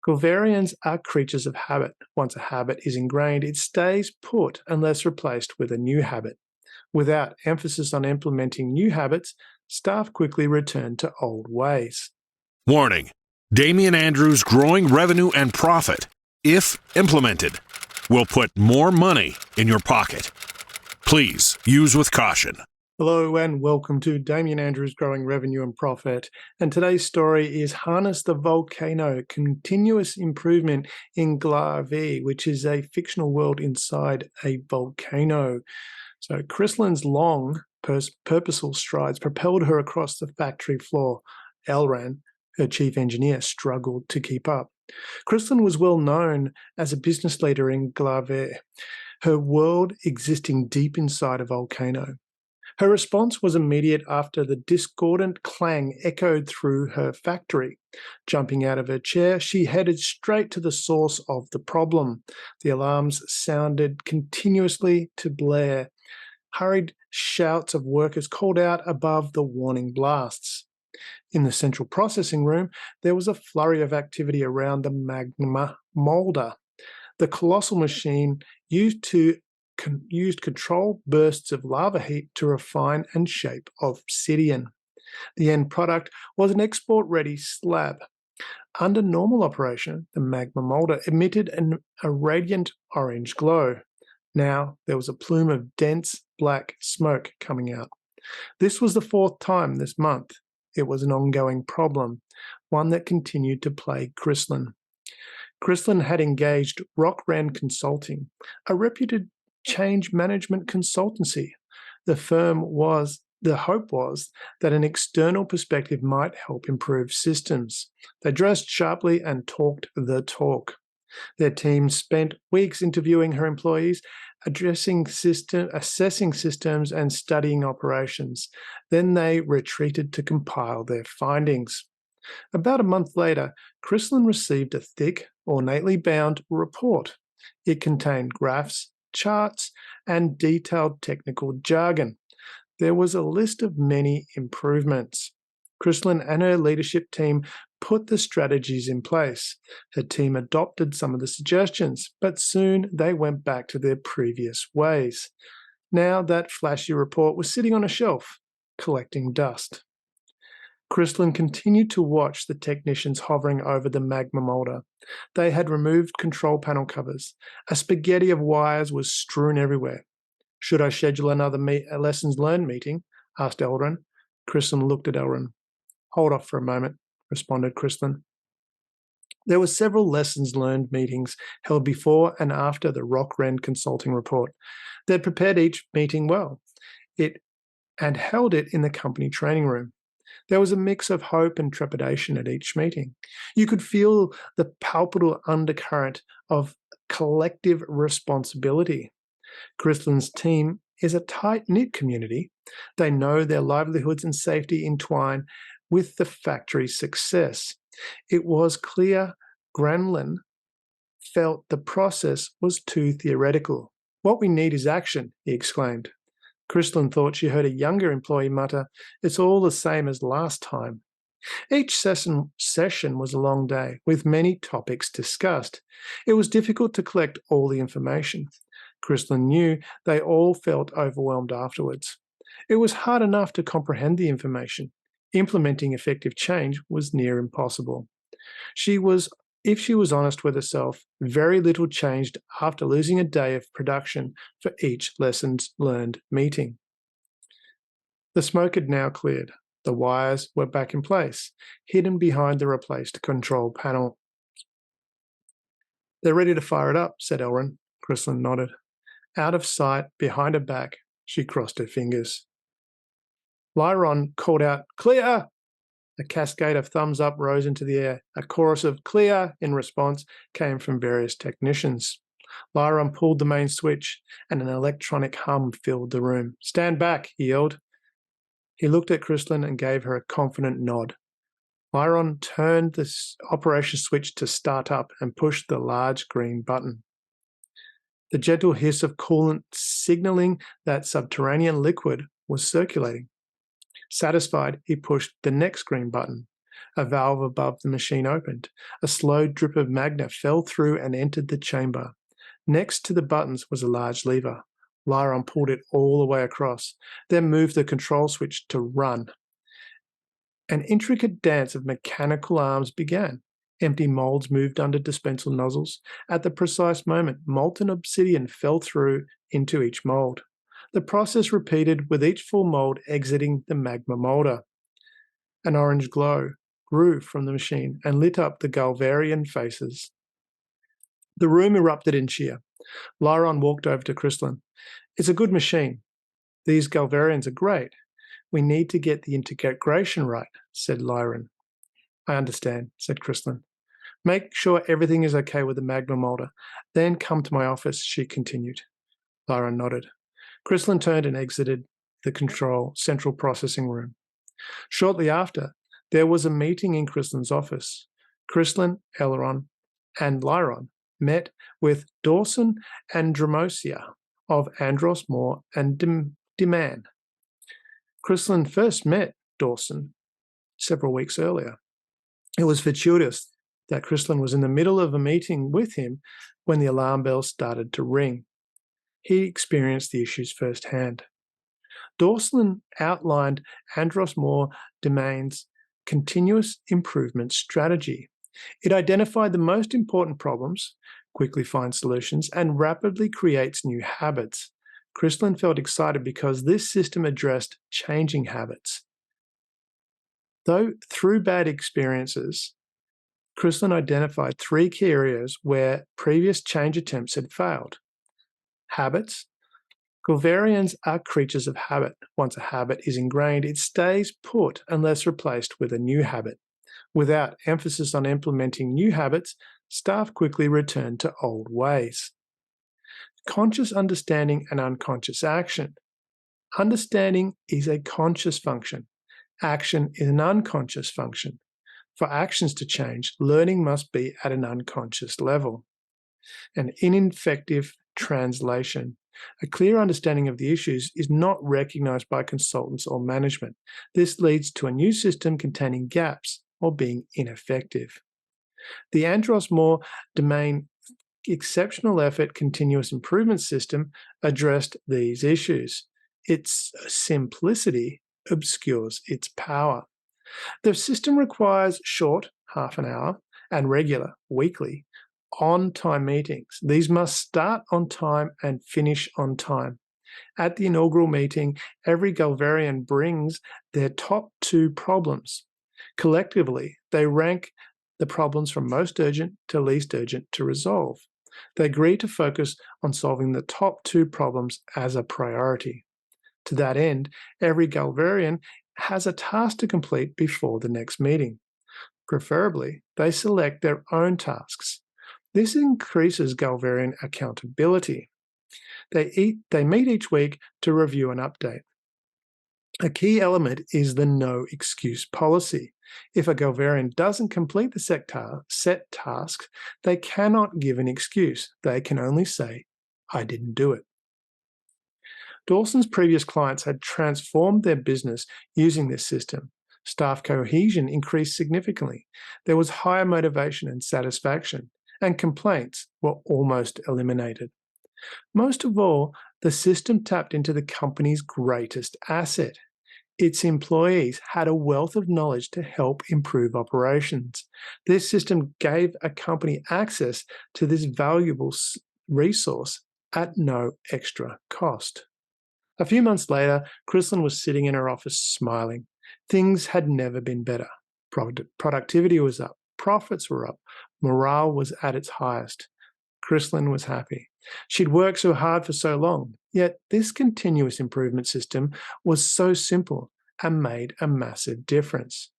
Gulvarians are creatures of habit. Once a habit is ingrained, it stays put unless replaced with a new habit. Without emphasis on implementing new habits, staff quickly return to old ways. Warning: Damian Andrews' growing revenue and profit, if implemented, will put more money in your pocket. Please use with caution. Hello and welcome to Damian Andrews' Growing Revenue and Profit. And today's story is Harness the Volcano, Continuous Improvement in Glarive, which is a fictional world inside a volcano. So Cryslyn's long, purposeful strides propelled her across the factory floor. Elran, her chief engineer, struggled to keep up. Cryslyn was well known as a business leader in Glarive, her world existing deep inside a volcano. Her response was immediate after the discordant clang echoed through her factory. Jumping out of her chair, she headed straight to the source of the problem. The alarms sounded continuously to blare. Hurried shouts of workers called out above the warning blasts. In the central processing room, there was a flurry of activity around the magma molder. The colossal machine used controlled bursts of lava heat to refine and shape obsidian. The end product was an export-ready slab. Under normal operation, the magma molder emitted a radiant orange glow. Now there was a plume of dense black smoke coming out. This was the fourth time this month. It was an ongoing problem, one that continued to plague Cryslyn. Cryslyn had engaged Rockran Consulting, a reputed change management consultancy. The hope was that an external perspective might help improve systems. They dressed sharply and talked the talk. Their team spent weeks interviewing her employees, assessing systems and studying operations. Then they retreated to compile their findings. About a month later, Cryslyn received a thick, ornately bound report. It contained graphs, charts, and detailed technical jargon. There was a list of many improvements. Cryslyn and her leadership team put the strategies in place. Her team adopted some of the suggestions, but soon they went back to their previous ways. Now that flashy report was sitting on a shelf, collecting dust. Cryslyn continued to watch the technicians hovering over the magma molder. They had removed control panel covers. A spaghetti of wires was strewn everywhere. "Should I schedule another lessons learned meeting?" asked Elran. Cryslyn looked at Elran. "Hold off for a moment," responded Cryslyn. There were several lessons learned meetings held before and after the Rockran Consulting report. They'd prepared each meeting well and held it in the company training room. There was a mix of hope and trepidation at each meeting. You could feel the palpable undercurrent of collective responsibility. Cryslyn's team is a tight-knit community. They know their livelihoods and safety entwine with the factory's success. It was clear Granlin felt the process was too theoretical. "What we need is action," he exclaimed. Cryslyn thought she heard a younger employee mutter, "It's all the same as last time." Each session was a long day, with many topics discussed. It was difficult to collect all the information. Cryslyn knew they all felt overwhelmed afterwards. It was hard enough to comprehend the information. Implementing effective change was near impossible. If she was honest with herself, very little changed after losing a day of production for each lessons learned meeting. The smoke had now cleared. The wires were back in place, hidden behind the replaced control panel. "They're ready to fire it up," said Elran. Cryslyn nodded. Out of sight, behind her back, she crossed her fingers. Lyron called out, "Clear!" A cascade of thumbs up rose into the air. A chorus of "clear" in response came from various technicians. Lyron pulled the main switch, and an electronic hum filled the room. "Stand back," he yelled. He looked at Cryslyn and gave her a confident nod. Lyron turned the operation switch to start up and pushed the large green button. The gentle hiss of coolant signaling that subterranean liquid was circulating. Satisfied, he pushed the next green button. A valve above the machine opened. A slow drip of magma fell through and entered the chamber. Next to the buttons was a large lever. Lyron pulled it all the way across, then moved the control switch to run. An intricate dance of mechanical arms began. Empty molds moved under dispensal nozzles. At the precise moment, molten obsidian fell through into each mold. The process repeated with each full mold exiting the magma molder. An orange glow grew from the machine and lit up the Galvarian faces. The room erupted in cheer. Lyron walked over to Cryslyn. "It's a good machine. These Galvarians are great. We need to get the integration right," said Lyron. "I understand," said Cryslyn. "Make sure everything is okay with the magma molder. Then come to my office," she continued. Lyron nodded. Cryslyn turned and exited the central processing room. Shortly after, there was a meeting in Cryslyn's office. Cryslyn, Elrond, and Lyron met with Dawson and Dramosia of Andros Moore and Deman. Cryslyn first met Dawson several weeks earlier. It was fortuitous that Cryslyn was in the middle of a meeting with him when the alarm bell started to ring. He experienced the issues firsthand. Dawson outlined Andros Moore Deman's continuous improvement strategy. It identified the most important problems, quickly finds solutions, and rapidly creates new habits. Cryslyn felt excited because this system addressed changing habits. Though through bad experiences, Cryslyn identified 3 key areas where previous change attempts had failed. Habits. Galvarians are creatures of habit. Once a habit is ingrained, it stays put unless replaced with a new habit. Without emphasis on implementing new habits, staff quickly return to old ways. Conscious understanding and unconscious action. Understanding is a conscious function. Action is an unconscious function. For actions to change, learning must be at an unconscious level. An ineffective translation. A clear understanding of the issues is not recognized by consultants or management. This leads to a new system containing gaps or being ineffective. The Andros Moore domain exceptional effort continuous improvement system addressed these issues. Its simplicity obscures its power. The system requires short, half an hour, and regular, weekly, on-time meetings. These must start on time and finish on time. At the inaugural meeting, every Galvarian brings their top 2 problems. Collectively, they rank the problems from most urgent to least urgent to resolve. They agree to focus on solving the top 2 problems as a priority. To that end, every Galvarian has a task to complete before the next meeting. Preferably, they select their own tasks. This increases Galvarian accountability. They meet each week to review and update. A key element is the no excuse policy. If a Galvarian doesn't complete the set tasks, they cannot give an excuse. They can only say, "I didn't do it." Dawson's previous clients had transformed their business using this system. Staff cohesion increased significantly. There was higher motivation and satisfaction, and complaints were almost eliminated. Most of all, the system tapped into the company's greatest asset. Its employees had a wealth of knowledge to help improve operations. This system gave a company access to this valuable resource at no extra cost. A few months later, Cryslyn was sitting in her office smiling. Things had never been better. Productivity was up, profits were up, morale was at its highest. Cryslyn was happy. She'd worked so hard for so long, yet this continuous improvement system was so simple and made a massive difference.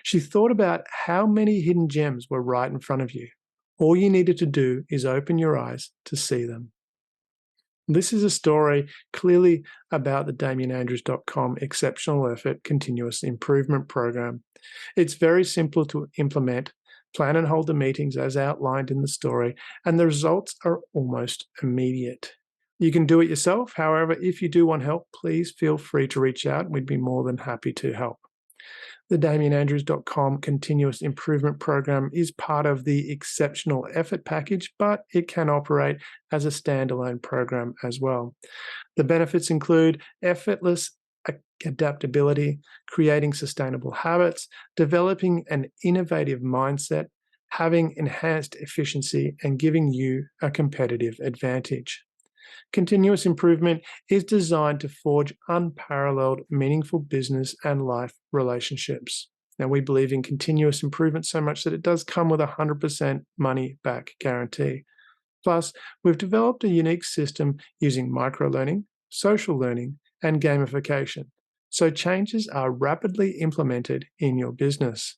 She thought about how many hidden gems were right in front of you. All you needed to do is open your eyes to see them. This is a story clearly about the DamianAndrews.com Exceptional Effort Continuous Improvement Program. It's very simple to implement. Plan and hold the meetings as outlined in the story, and the results are almost immediate. You can do it yourself. However, if you do want help, please feel free to reach out. We'd be more than happy to help. The DamianAndrews.com continuous improvement program is part of the exceptional effort package, but it can operate as a standalone program as well. The benefits include effortless adaptability, creating sustainable habits, developing an innovative mindset, having enhanced efficiency, and giving you a competitive advantage. Continuous improvement is designed to forge unparalleled, meaningful business and life relationships. Now, we believe in continuous improvement so much that it does come with a 100% money back guarantee. Plus, we've developed a unique system using microlearning, social learning, and gamification, so changes are rapidly implemented in your business.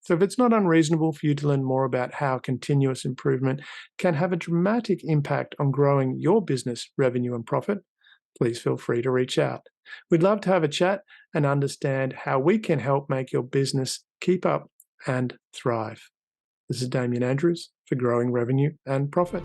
So if it's not unreasonable for you to learn more about how continuous improvement can have a dramatic impact on growing your business revenue and profit, please feel free to reach out. We'd love to have a chat and understand how we can help make your business keep up and thrive. This is Damian Andrews for Growing Revenue and Profit.